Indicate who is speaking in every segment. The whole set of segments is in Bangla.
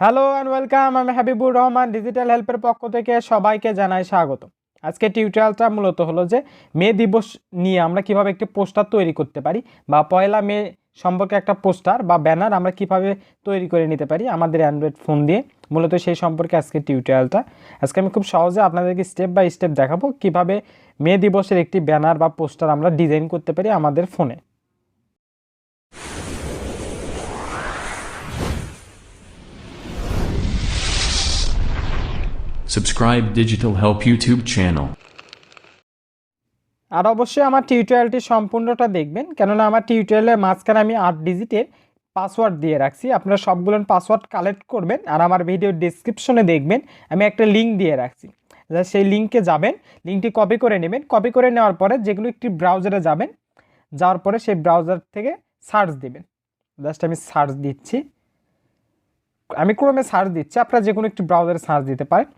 Speaker 1: Hello and welcome. আমি হাবিবুর রহমান, ডিজিটাল হেল্পের পক্ষ থেকে সবাইকে জানাই স্বাগত। আজকে টিউটোরিয়ালটা মূলত হলো যে মে দিবস নিয়ে আমরা কিভাবে একটি পোস্টার তৈরি করতে পারি, বা পয়লা মে সম্পর্কে একটা পোস্টার বা ব্যানার আমরা কিভাবে তৈরি করে নিতে পারি আমাদের অ্যান্ড্রয়েড ফোন দিয়ে। মূলত সেই সম্পর্কে আজকে টিউটোরিয়ালটা। আজকে আমি খুব সহজে আপনাদেরকে স্টেপ বাই স্টেপ দেখাবো কিভাবে মে দিবসের একটি ব্যানার বা পোস্টার আমরা ডিজাইন করতে পারি আমাদের ফোনে।
Speaker 2: Subscribe Digital Help YouTube channel.
Speaker 1: আর অবশ্যই আমার টিউটোরিয়ালটি সম্পূর্ণটা দেখবেন, কেননা আমার টিউটোরিয়ালের মাঝখানে আমি 8 ডিজিটের পাসওয়ার্ড দিয়ে রাখছি। আপনারা সবগুলো পাসওয়ার্ড কালেক্ট করবেন আর আমার ভিডিওর ডেসক্রিপশনে দেখবেন আমি একটা লিঙ্ক দিয়ে রাখছি। সেই লিঙ্কে যাবেন, লিঙ্কটি কপি করে নেবেন। কপি করে নেওয়ার পরে যেগুলো একটি ব্রাউজারে যাবেন, যাওয়ার পরে সেই ব্রাউজার থেকে সার্চ দিবেন। জাস্ট আমি সার্চ দিচ্ছি, আমি ক্রোমে সার্চ দিচ্ছি, আপনারা যে কোনো একটি ব্রাউজারে সার্চ দিতে পারেন।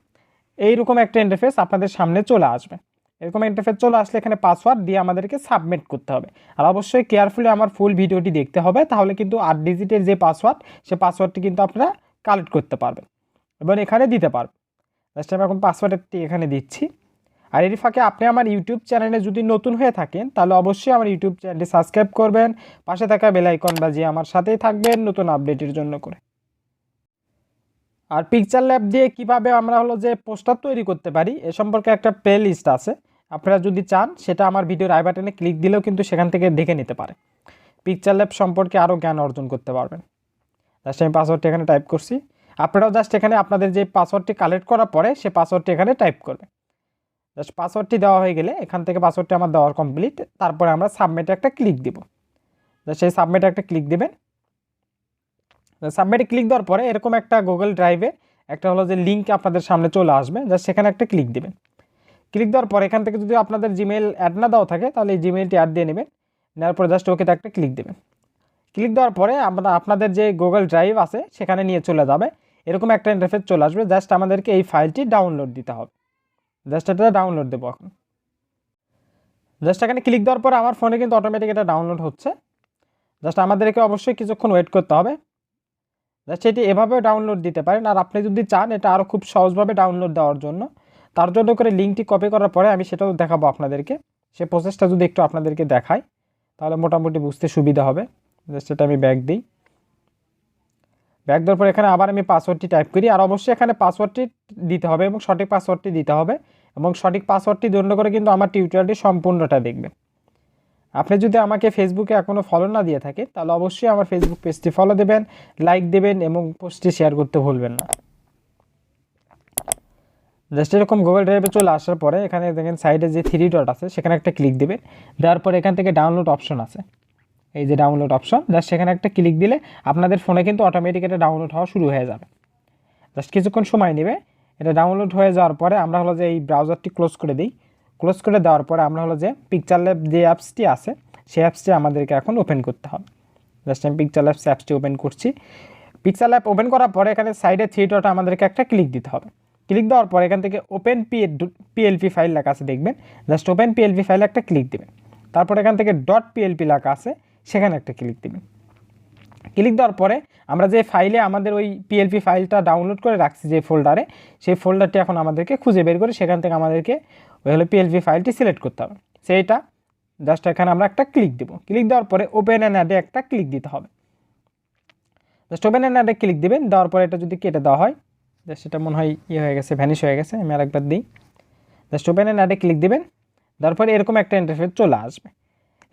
Speaker 1: এইরকম একটা ইন্টারফেস আপনাদের সামনে চলে আসবে। এরকম ইন্টারফেস চলে আসলে এখানে পাসওয়ার্ড দিয়ে আমাদেরকে সাবমিট করতে হবে। আর অবশ্যই কেয়ারফুলি আমার ফুল ভিডিওটি দেখতে হবে, তাহলে কিন্তু 8 ডিজিটের যে পাসওয়ার্ড, সে পাসওয়ার্ডটি কিন্তু আপনারা কালেক্ট করতে পারবেন এবং এখানে দিতে পারবেন। জাস্ট আমি এখন পাসওয়ার্ডটি এখানে দিচ্ছি। আর এর ফাঁকে আপনি আমার ইউটিউব চ্যানেলে যদি নতুন হয়ে থাকেন, তাহলে অবশ্যই আমার ইউটিউব চ্যানেলটি সাবস্ক্রাইব করবেন, পাশে থাকা বেল আইকন বাজিয়ে আমার সাথেই থাকবেন নতুন আপডেটের জন্য করে। আর পিকচার ল্যাব দিয়ে কিভাবে আমরা হলো যে পোস্টার তৈরি করতে পারি এ সম্পর্কে একটা প্লে লিস্ট আছে। আপনারা যদি চান সেটা আমার ভিডিওর আই বাটনে ক্লিক দিলেও কিন্তু সেখান থেকে দেখে নিতে পারে। পিকচার ল্যাব সম্পর্কে আরও জ্ঞান অর্জন করতে পারবেন। জাস্ট আমি পাসওয়ার্ডটি এখানে টাইপ করছি। আপনারাও জাস্ট এখানে আপনাদের যে পাসওয়ার্ডটি কালেক্ট করার পরে সে পাসওয়ার্ডটি এখানে টাইপ করবে। জাস্ট পাসওয়ার্ডটি দেওয়া হয়ে গেলে এখান থেকে পাসওয়ার্ডটি আমার দেওয়ার কমপ্লিট। তারপরে আমরা সাবমিটে একটা ক্লিক দিব। জাস্ট সেই সাবমিটে একটা ক্লিক দেবেন। সাবমিটে ক্লিক দেওয়ার পরে এরকম একটা গুগল ড্রাইভে একটা হলো যে লিঙ্ক আপনাদের সামনে চলে আসবে। জাস্ট সেখানে একটা ক্লিক দেবেন। ক্লিক দেওয়ার পর এখান থেকে যদি আপনাদের জিমেইল অ্যাড না দেওয়া থাকে, তাহলে এই জিমেইলটি অ্যাড দিয়ে নেবেন। নেওয়ার পরে জাস্ট ওকেতে একটা ক্লিক দেবেন। ক্লিক দেওয়ার পরে আপনাদের যে গুগল ড্রাইভ আছে সেখানে নিয়ে চলে যাবে। এরকম একটা ইন্টারফেস চলে আসবে। জাস্ট আমাদেরকে এই ফাইলটি ডাউনলোড দিতে হবে। জাস্ট এটা ডাউনলোড দেবো এখন। জাস্ট এখানে ক্লিক দেওয়ার পরে আমার ফোনে কিন্তু অটোমেটিক এটা ডাউনলোড হচ্ছে। জাস্ট আমাদেরকে অবশ্যই কিছুক্ষণ ওয়েট করতে হবে। জাস্ট এটি এভাবেও ডাউনলোড দিতে পারেন। আর আপনি যদি চান এটা আরও খুব সহজভাবে ডাউনলোড দেওয়ার জন্য, তার জন্য করে লিঙ্কটি কপি করার পরে আমি সেটাও দেখাবো আপনাদেরকে। সে প্রসেসটা যদি একটু আপনাদেরকে দেখাই তাহলে মোটামুটি বুঝতে সুবিধা হবে। জাস্ট এটা আমি ব্যাক দিই। ব্যাক দেওয়ার পর এখানে আবার আমি পাসওয়ার্ডটি টাইপ করি। আর অবশ্যই এখানে পাসওয়ার্ডটি দিতে হবে এবং সঠিক পাসওয়ার্ডটি দিতে হবে। এবং সঠিক পাসওয়ার্ডটি জন্য করে কিন্তু আমার টিউটোরিয়ালটি সম্পূর্ণটা দেখবেন। আপনি যদি আমাকে ফেসবুকে এখনও ফলো না দিয়ে থাকে, তাহলে অবশ্যই আমার ফেসবুক পেজটি ফলো দেবেন, লাইক দেবেন এবং পোস্টটি শেয়ার করতে ভুলবেন না। জাস্ট এরকম গুগল ড্রাইভে চলে আসার পরে এখানে দেখেন সাইডে যে 3 ডট আছে সেখানে একটা ক্লিক দেবেন। দেওয়ার পরে এখান থেকে ডাউনলোড অপশন আছে, এই যে ডাউনলোড অপশন, জাস্ট সেখানে একটা ক্লিক দিলে আপনাদের ফোনে কিন্তু অটোমেটিক এটা ডাউনলোড হওয়া শুরু হয়ে যাবে। জাস্ট কিছুক্ষণ সময় নেবে। এটা ডাউনলোড হয়ে যাওয়ার পরে আমরা হলো যে এই ব্রাউজারটি ক্লোজ করে দিই। ক্লোজ করে দেওয়ার পরে আমরা হলো যে পিকচার ল্যাব যে অ্যাপসটি আছে সেই অ্যাপসটি আমাদেরকে এখন ওপেন করতে হবে। জাস্ট আমি পিকচার ল্যাব অ্যাপসটি ওপেন করছি। পিকচার ল্যাব ওপেন করার পরে এখানে সাইডে 3 ডট আমাদেরকে একটা ক্লিক দিতে হবে। ক্লিক দেওয়ার পরে এখান থেকে ওপেন পিএলপি ফাইল লেখা আছে দেখবেন। জাস্ট ওপেন পিএলপি ফাইলে একটা ক্লিক দেবেন। তারপর এখান থেকে .plp লেখা আছে সেখানে একটা ক্লিক দেবেন। ক্লিক দেওয়ার পরে আমরা যে ফাইলে আমাদের ওই পিএলপি ফাইলটা ডাউনলোড করে রাখছি যে ফোল্ডারে, সেই ফোল্ডারটি এখন আমাদেরকে খুঁজে বের করে সেখান থেকে আমাদেরকে ওই হলো পিএলপি ফাইলটি সিলেক্ট করতে হবে। সেইটা জাস্ট এখানে আমরা একটা ক্লিক দেব। ক্লিক দেওয়ার পরে ওপেন অ্যান্ড অ্যাডে একটা ক্লিক দিতে হবে। জাস্ট ওপেন অ্যান্ড অ্যাডে ক্লিক দেবেন। দেওয়ার পরে এটা যদি কেটে দেওয়া হয়, জাস্ট এটা মনে হয় হয়ে গেছে, ভ্যানিশ হয়ে গেছে। আমি আরেকবার দিই। জাস্ট ওপেন অ্যান্ড অ্যাডে ক্লিক দেবেন। দেওয়ার পরে এরকম একটা ইন্টারফেস চলে আসবে।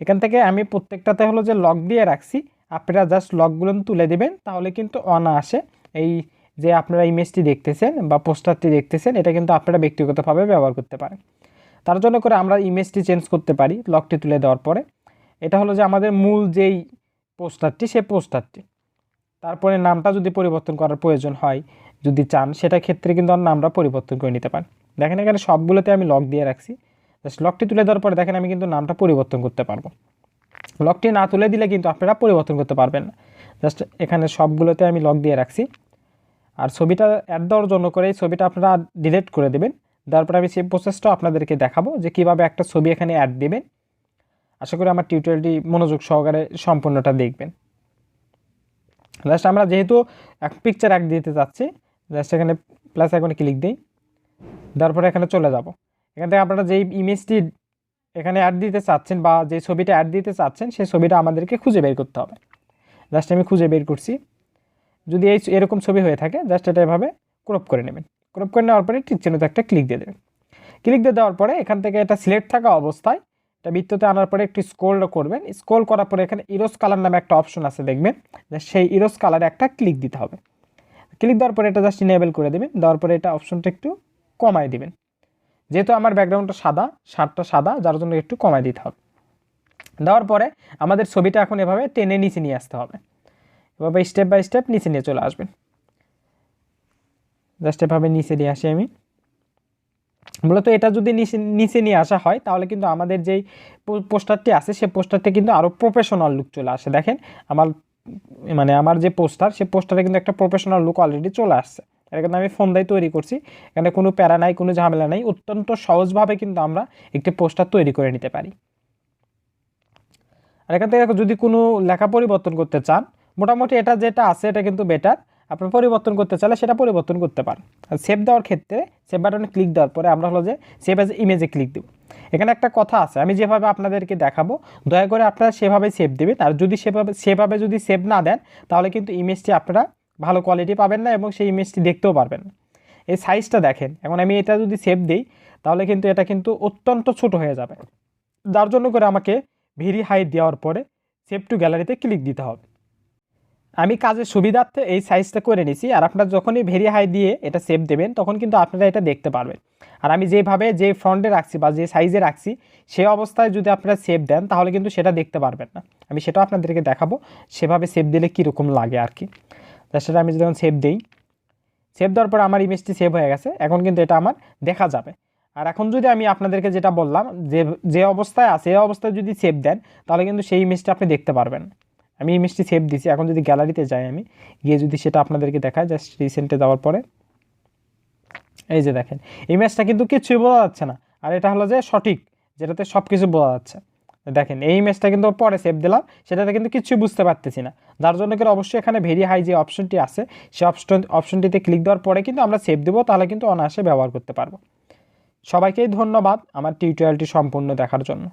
Speaker 1: এখান থেকে আমি প্রত্যেকটাতে হলো যে লক দিয়ে রাখছি, আপনারা জাস্ট লকগুলো তুলে দেবেন, তাহলে কিন্তু অনায়াসে এই যে আপনারা ইমেজটি দেখতেছেন বা পোস্টারটি দেখতেছেন এটা কিন্তু আপনারা ব্যক্তিগতভাবে ব্যবহার করতে পারেন। তার জন্য করে আমরা ইমেজটি চেঞ্জ করতে পারি লকটি তুলে দেওয়ার পরে। এটা হলো যে আমাদের মূল যেই পোস্টারটি, সেই পোস্টারটি। তারপরে নামটা যদি পরিবর্তন করার প্রয়োজন হয়, যদি চান, সেটা ক্ষেত্রে কিন্তু নামটা পরিবর্তন করে নিতে পারেন। দেখেন এখানে সবগুলোতে আমি লক দিয়ে রাখছি। জাস্ট লকটি তুলে দেওয়ার পরে দেখেন আমি কিন্তু নামটা পরিবর্তন করতে পারবো। লকটি না তুলে দিলে কিন্তু আপনারা পরিবর্তন করতে পারবেন না। জাস্ট এখানে সবগুলোতে আমি লক দিয়ে রাখছি। আর ছবিটা অ্যাড দেওয়ার জন্য করে এই ছবিটা আপনারা ডিলিট করে দেবেন। তারপরে আমি সেই প্রসেসটাও আপনাদেরকে দেখাবো যে কীভাবে একটা ছবি এখানে অ্যাড দেবেন। আশা করি আমার টিউটোরিয়ালটি মনোযোগ সহকারে সম্পূর্ণটা দেখবেন। জাস্ট আমরা যেহেতু এক পিকচার এক দিতে চাচ্ছি, জাস্ট এখানে প্লাস আইকনে ক্লিক দিই, দেওয়ার পরে এখানে চলে যাব। এখান থেকে আপনারা যেই ইমেজটি এখানে অ্যাড দিতে চাচ্ছেন বা যে ছবিটা অ্যাড দিতে চাচ্ছেন সেই ছবিটা আমাদেরকে খুঁজে বের করতে হবে। জাস্ট আমি খুঁজে বের করছি। যদি এরকম ছবি হয়ে থাকে জাস্ট এটা এভাবে ক্রপ করে নেবেন। ক্রপ করে নেওয়ার পরে ঠিক চিহ্নতে একটা ক্লিক দিয়ে দেবেন। ক্লিক দিয়ে দেওয়ার পরে এখান থেকে এটা সিলেক্ট থাকা অবস্থায় এটা বৃত্ততে আনার পরে একটু স্ক্রল করবেন। স্ক্রল করার পরে এখানে ইরোজ কালার নামে একটা অপশন আছে দেখবেন, সেই ইরোজ কালারে একটা ক্লিক দিতে হবে। ক্লিক দেওয়ার পরে এটা জাস্ট ইনেবল করে দেবেন। দেওয়ার পরে এটা অপশনটা একটু কমায় দিবেন। যেহেতু আমার ব্যাকগ্রাউন্ডটা সাদা, শার্টটা সাদা, যার জন্য একটু কমায় দিতে হবে। দেওয়ার পরে আমাদের ছবিটা এখন এভাবে টেনে নিচে নিয়ে আসতে হবে। এভাবে স্টেপ বাই স্টেপ নিচে নিয়ে চলে আসবেন। জাস্ট এভাবে নিচে নিয়ে আসি আমি। মূলত এটা যদি নিচে নিয়ে আসা হয় তাহলে কিন্তু আমাদের যেই পোস্টারটি আছে সেই পোস্টারটি কিন্তু আরও প্রফেশনাল লুক চলে আসে। দেখেন আমার যে পোস্টার, সেই পোস্টারে কিন্তু একটা প্রফেশনাল লুক অলরেডি চলে আসছে। এটা কিন্তু আমি ফোন দিয়ে তৈরি করছি, এখানে কোনো প্যারা নাই, কোনো ঝামেলা নাই, অত্যন্ত সহজভাবে কিন্তু আমরা একটি পোস্টার তৈরি করে নিতে পারি। আর এখান থেকে যদি কোনো লেখা পরিবর্তন করতে চান, মোটামুটি এটা যেটা আছে এটা কিন্তু বেটার। আপনি পরিবর্তন করতে চাইলে সেটা পরিবর্তন করতে পারেন। আর সেভ দেওয়ার ক্ষেত্রে সেভ বাটনে ক্লিক দেওয়ার পরে আমরা হলো যে সেভ অ্যাজ ইমেজে ক্লিক দেব। এখানে একটা কথা আছে, আমি যেভাবে আপনাদেরকে দেখাবো দয়া করে আপনারা সেভাবে সেভ দেবেন। আর যদি সেভাবে যদি সেভ না দেন তাহলে কিন্তু ইমেজটি আপনারা ভালো কোয়ালিটি পাবেন না এবং সেই ইমেজটি দেখতেও পারবেন না। এই সাইজটা দেখেন, এখন আমি এটা যদি সেভ দিই তাহলে কিন্তু এটা কিন্তু অত্যন্ত ছোট হয়ে যাবে, যার জন্য করে আমাকে ভেরি হাই দেওয়ার পরে সেভ টু গ্যালারিতে ক্লিক দিতে হবে। আমি কাজের সুবিধার্থে এই সাইজটা করে নিছি। আর আপনারা যখনই ভেরি হাই দিয়ে এটা সেভ দেবেন তখন কিন্তু আপনারা এটা দেখতে পারবেন। আর আমি যেভাবে যে ফ্রন্টে রাখছি বা যে সাইজে রাখছি সেই অবস্থায় যদি আপনারা সেভ দেন তাহলে কিন্তু সেটা দেখতে পারবেন না। আমি সেটাও আপনাদেরকে দেখাবো সেভাবে সেভ দিলে কীরকম লাগে আর কি। সেটা আমি যখন সেভ দিই, সেভ দেওয়ার পর আমার ইমেজটি সেভ হয়ে গেছে, এখন কিন্তু এটা আমার দেখা যাবে। আর এখন যদি আমি আপনাদেরকে যেটা বললাম যে অবস্থায় আছে এই অবস্থায় যদি সেভ দেন তাহলে কিন্তু সেই ইমেজটা আপনি দেখতে পারবেন। আমি ইমেজটি সেভ দিছি, এখন যদি গ্যালারিতে যাই আমি গিয়ে যদি সেটা আপনাদেরকে দেখাই, জাস্ট রিসেন্টে দেওয়ার পরে এই যে দেখেন ইমেজটা কিন্তু কিছুই বোঝা যাচ্ছে না। আর এটা হলো যে সঠিক, যেটাতে সব কিছু বোঝা যাচ্ছে। দেখেন এই ইমেজটা কিন্তু পরে সেভ দিলাম, সেটাতে কিন্তু কিছুই বুঝতে পারতেছি না। যার জন্য করে অবশ্যই এখানে ভেরি হাই যে অপশনটি আছে সেই অপশনটিতে ক্লিক দেওয়ার পরে কিন্তু আমরা সেভ দেবো, তাহলে কিন্তু অনায়াসে ব্যবহার করতে পারবো। সবাইকেই ধন্যবাদ আমার টিউটোরিয়ালটি সম্পূর্ণ দেখার জন্য।